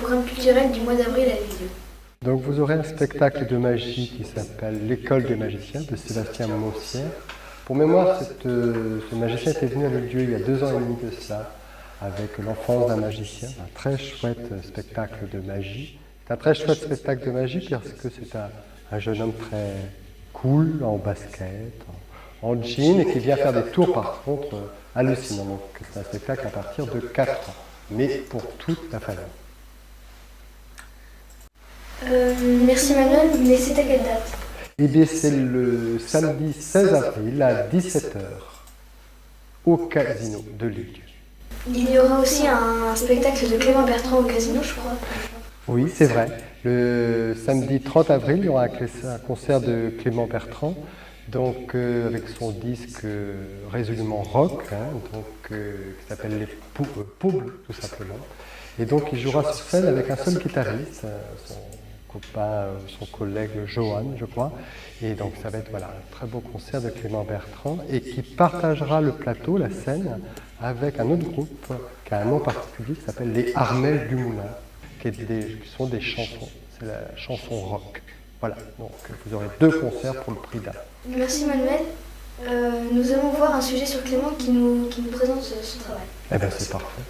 programme culturel du mois d'avril à Lisieux. Donc vous aurez un spectacle de magie qui s'appelle l'École des magiciens de Sébastien Mossière. Pour mémoire, ce magicien était venu à Lisieux il y a 2 ans et demi de cela, avec l'enfance d'un magicien, un très chouette spectacle de magie. C'est un très chouette spectacle de magie parce que c'est un jeune homme très cool, en basket, en jean, et qui vient faire des tours par contre hallucinants. Donc c'est un spectacle à partir de 4 ans, mais pour toute la famille. Merci Manuel, mais c'est à quelle date? Eh bien, c'est le samedi 16 avril à 17 h au Casino de Lisieux. Il y aura aussi un spectacle de Clément Bertrand au Casino, je crois. Oui, c'est vrai. Le samedi 30 avril, il y aura un concert de Clément Bertrand, donc avec son disque résolument rock, qui s'appelle Les Poubles, tout simplement. Et donc, il jouera sur scène avec un seul guitariste, son copain, son collègue Johan, je crois. Et donc ça va être un très beau concert de Clément Bertrand et qui partagera le plateau, la scène, avec un autre groupe qui a un nom particulier qui s'appelle les Armelles du Moulin, qui sont des chansons. C'est la chanson rock. Voilà, donc vous aurez 2 concerts pour le prix d'un. Merci Manuel. Nous allons voir un sujet sur Clément qui nous présente son travail. Eh bien c'est parfait.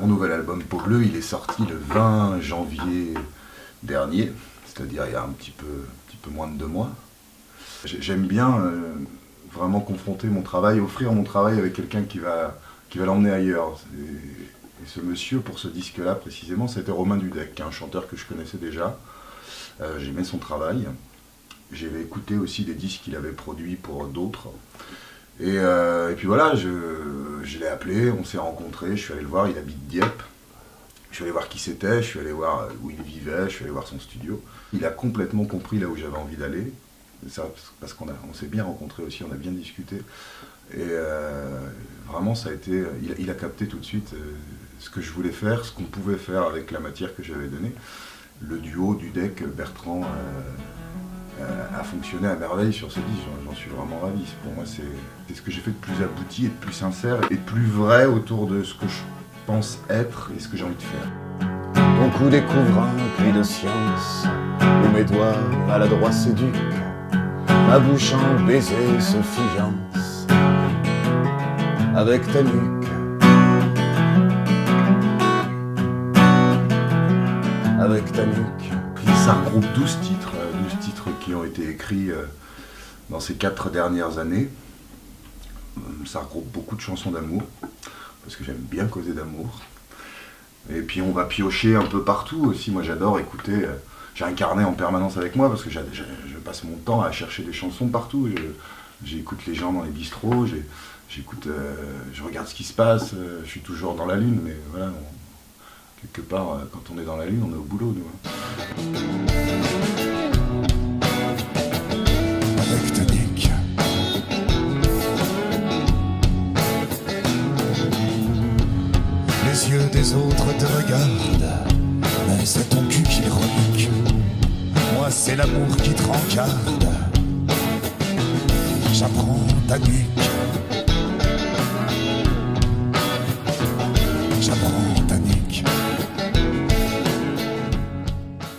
Mon nouvel album Peau Bleue, il est sorti le 20 janvier dernier, c'est-à-dire il y a un petit peu moins de 2 mois. J'aime bien vraiment confronter mon travail, offrir mon travail avec quelqu'un qui va l'emmener ailleurs. Et ce monsieur, pour ce disque-là précisément, c'était Romain Dudek, qui est un chanteur que je connaissais déjà. J'aimais son travail. J'avais écouté aussi des disques qu'il avait produits pour d'autres. Et puis voilà, je l'ai appelé, on s'est rencontrés, je suis allé le voir, il habite Dieppe. Je suis allé voir qui c'était, je suis allé voir où il vivait, je suis allé voir son studio. Il a complètement compris là où j'avais envie d'aller. Ça, parce qu'on s'est bien rencontrés aussi, on a bien discuté. Et vraiment, ça a été, il a capté tout de suite ce que je voulais faire, ce qu'on pouvait faire avec la matière que j'avais donnée. Le duo Dudek-Bertrand a fonctionné à merveille sur ce disque, j'en suis vraiment ravi. Pour moi, c'est ce que j'ai fait de plus abouti et de plus sincère et de plus vrai autour de ce que je pense être et ce que j'ai envie de faire. Ton cou découvre un puits de science, où mes doigts maladroits séduquent, ma bouche en baiser se fiance, avec ta nuque, avec ta nuque. Ça regroupe 12 titres qui ont été écrits dans ces 4 dernières années. Ça regroupe beaucoup de chansons d'amour, parce que j'aime bien causer d'amour. Et puis on va piocher un peu partout aussi. Moi j'adore écouter, j'ai un carnet en permanence avec moi, parce que je passe mon temps à chercher des chansons partout. J'écoute les gens dans les bistrots, je regarde ce qui se passe, je suis toujours dans la lune, mais voilà, quelque part, quand on est dans la lune, on est au boulot, nous. Avec ta nuque. Les yeux des autres te regardent, mais c'est ton cul qui les relique. Moi, c'est l'amour qui te rencarde. J'apprends ta nuque. J'apprends ta nuque.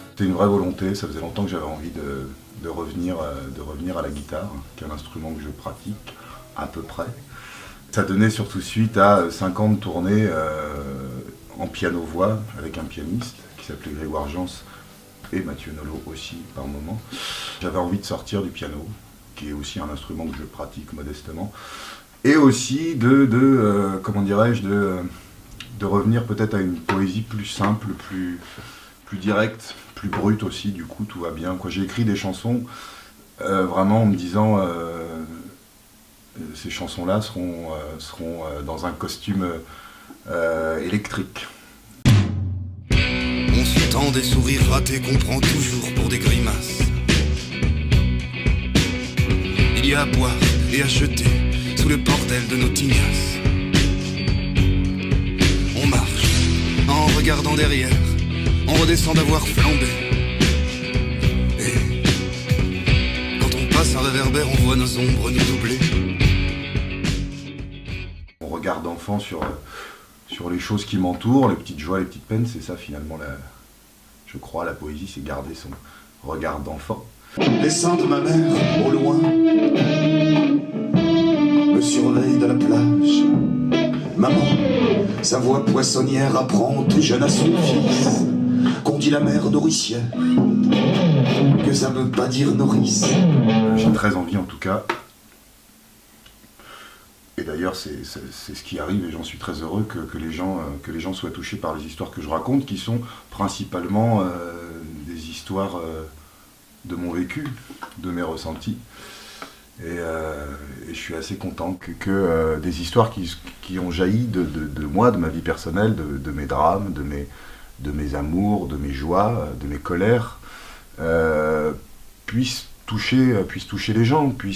C'était une vraie volonté, ça faisait longtemps que j'avais envie de revenir à la guitare, qui est un instrument que je pratique à peu près. Ça donnait surtout suite à 5 ans de tournée en piano-voix avec un pianiste qui s'appelait Grégoire Jans et Mathieu Nolot aussi par moment. J'avais envie de sortir du piano, qui est aussi un instrument que je pratique modestement, et aussi de revenir peut-être à une poésie plus simple, plus directe, plus brute aussi, du coup tout va bien. J'ai écrit des chansons vraiment en me disant ces chansons-là seront dans un costume électrique. On se tend des sourires ratés qu'on prend toujours pour des grimaces. Il y a à boire et à jeter sous le bordel de nos tignasses. On marche en regardant derrière, on redescend d'avoir flambé. bassin réverbère, on voit nos ombres nous doubler. Mon regard d'enfant sur les choses qui m'entourent, les petites joies, les petites peines, c'est ça finalement, je crois, la poésie, c'est garder son regard d'enfant. Les seins de ma mère, au loin, me surveillent de la plage. Maman, sa voix poissonnière apprend tout jeune à son fils qu'on dit la mère nourricière, que ça veut pas dire nourrice. J'ai très envie en tout cas, et d'ailleurs c'est ce qui arrive et j'en suis très heureux, que les gens soient touchés par les histoires que je raconte, qui sont principalement des histoires de mon vécu, de mes ressentis. Et je suis assez content que des histoires qui ont jailli de moi, de ma vie personnelle, de mes drames, de mes amours, de mes joies, de mes colères, puissent toucher les gens, que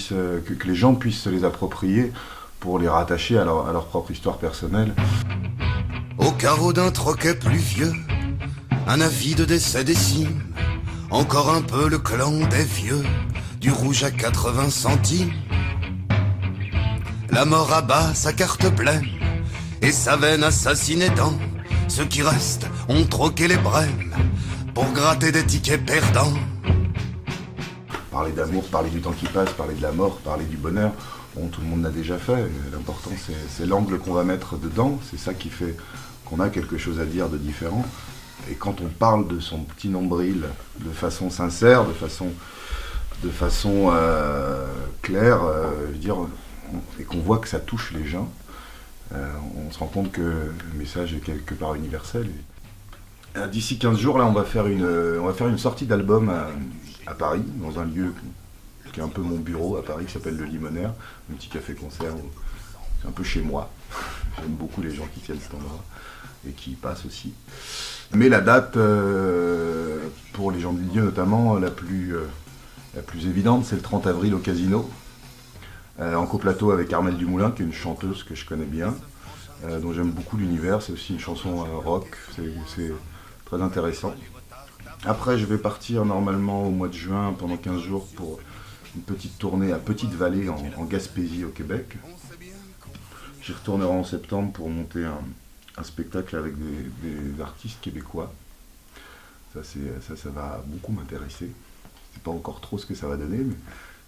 les gens puissent se les approprier pour les rattacher à leur propre histoire personnelle. Au carreau d'un troquet pluvieux, un avis de décès dessine encore un peu le clan des vieux, du rouge à 80 centimes. La mort abat sa carte pleine et sa veine assassinée dans ceux qui restent ont troqué les brèmes pour gratter des tickets perdants. Parler d'amour, parler du temps qui passe, parler de la mort, parler du bonheur, bon, tout le monde l'a déjà fait. L'important c'est l'angle qu'on va mettre dedans, c'est ça qui fait qu'on a quelque chose à dire de différent. Et quand on parle de son petit nombril de façon sincère, de façon claire, je veux dire, et qu'on voit que ça touche les gens, on se rend compte que le message est quelque part universel. D'ici 15 jours, là, on va faire une sortie d'album à Paris, dans un lieu qui est un peu mon bureau à Paris, qui s'appelle Le Limonaire, un petit café-concert. C'est un peu chez moi. J'aime beaucoup les gens qui tiennent cet endroit et qui y passent aussi. Mais la date, pour les gens du lieu notamment, la plus évidente, c'est le 30 avril au Casino, en coplateau avec Armelle Dumoulin, qui est une chanteuse que je connais bien, dont j'aime beaucoup l'univers. C'est aussi une chanson rock, c'est très intéressant. Après, je vais partir normalement au mois de juin, pendant 15 jours, pour une petite tournée à Petite-Vallée, en Gaspésie, au Québec. J'y retournerai en septembre pour monter un spectacle avec des artistes québécois. Ça va beaucoup m'intéresser. Je ne sais pas encore trop ce que ça va donner, mais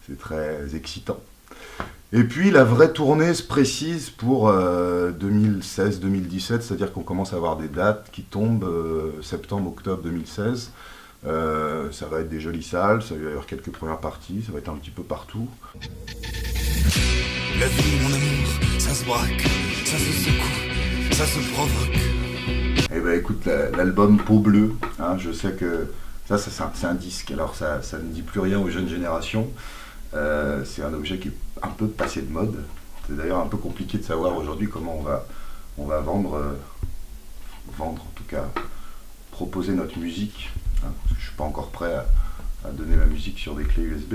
c'est très excitant. Et puis la vraie tournée se précise pour 2016-2017, c'est-à-dire qu'on commence à avoir des dates qui tombent septembre-octobre 2016. Ça va être des jolies salles, ça va y avoir quelques premières parties, ça va être un petit peu partout. La vie, mon amour, ça se braque, ça se secoue, ça se provoque. Eh ben écoute, l'album Peau Bleue, hein, je sais que ça c'est un disque, alors ça ne dit plus rien aux jeunes générations. C'est un objet qui est un peu passé de mode. C'est d'ailleurs un peu compliqué de savoir aujourd'hui comment on va vendre en tout cas, proposer notre musique, hein, parce que je ne suis pas encore prêt à donner ma musique sur des clés USB.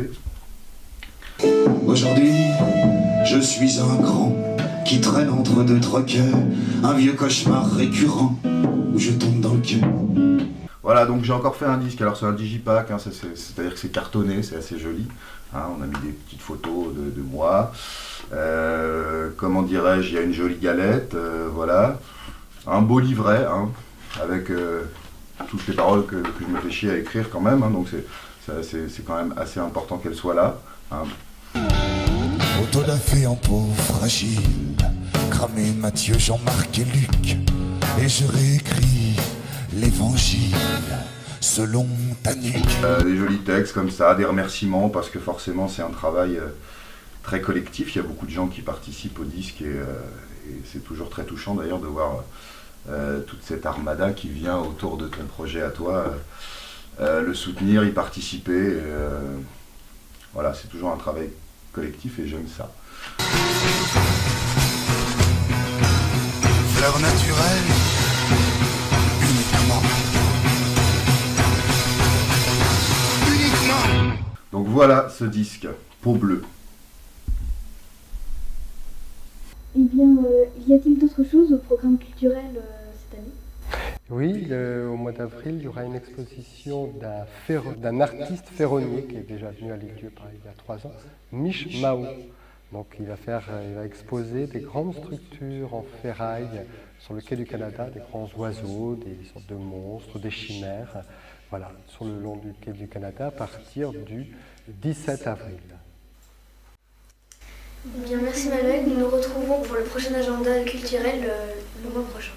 Aujourd'hui, je suis un grand qui traîne entre deux troquets, un vieux cauchemar récurrent où je tombe dans le queue. Voilà, donc j'ai encore fait un disque, alors c'est un digipack, hein, c'est-à-dire que c'est cartonné, c'est assez joli. Hein, on a mis des petites photos de moi. Comment dirais-je, il y a une jolie galette, voilà. Un beau livret, hein, avec toutes les paroles que je me fais chier à écrire quand même, hein, donc c'est quand même assez important qu'elles soient là. Hein. Autodafé en peau fragile, cramé Matthieu, Jean-Marc et Luc, et je réécris l'évangile selon ta nuque. Des jolis textes comme ça, des remerciements, parce que forcément c'est un travail très collectif, il y a beaucoup de gens qui participent au disque et c'est toujours très touchant d'ailleurs de voir toute cette armada qui vient autour de ton projet à toi, le soutenir, y participer. Voilà, c'est toujours un travail collectif et j'aime ça. Fleur naturelle, uniquement. Uniquement. Donc voilà ce disque, Peau Bleue. Eh bien, y a-t-il d'autres choses au programme culturel cette année ? Oui, au mois d'avril, il y aura une exposition d'un artiste ferronnier qui est déjà venu à l'île-Dieu il y a 3 ans, Mich Mao. Donc il va exposer des grandes structures en ferraille sur le quai du Canada, des grands oiseaux, des sortes de monstres, des chimères, voilà, sur le long du quai du Canada à partir du 17 avril. Bien, merci Manuel, nous nous retrouvons pour le prochain agenda culturel le mois prochain.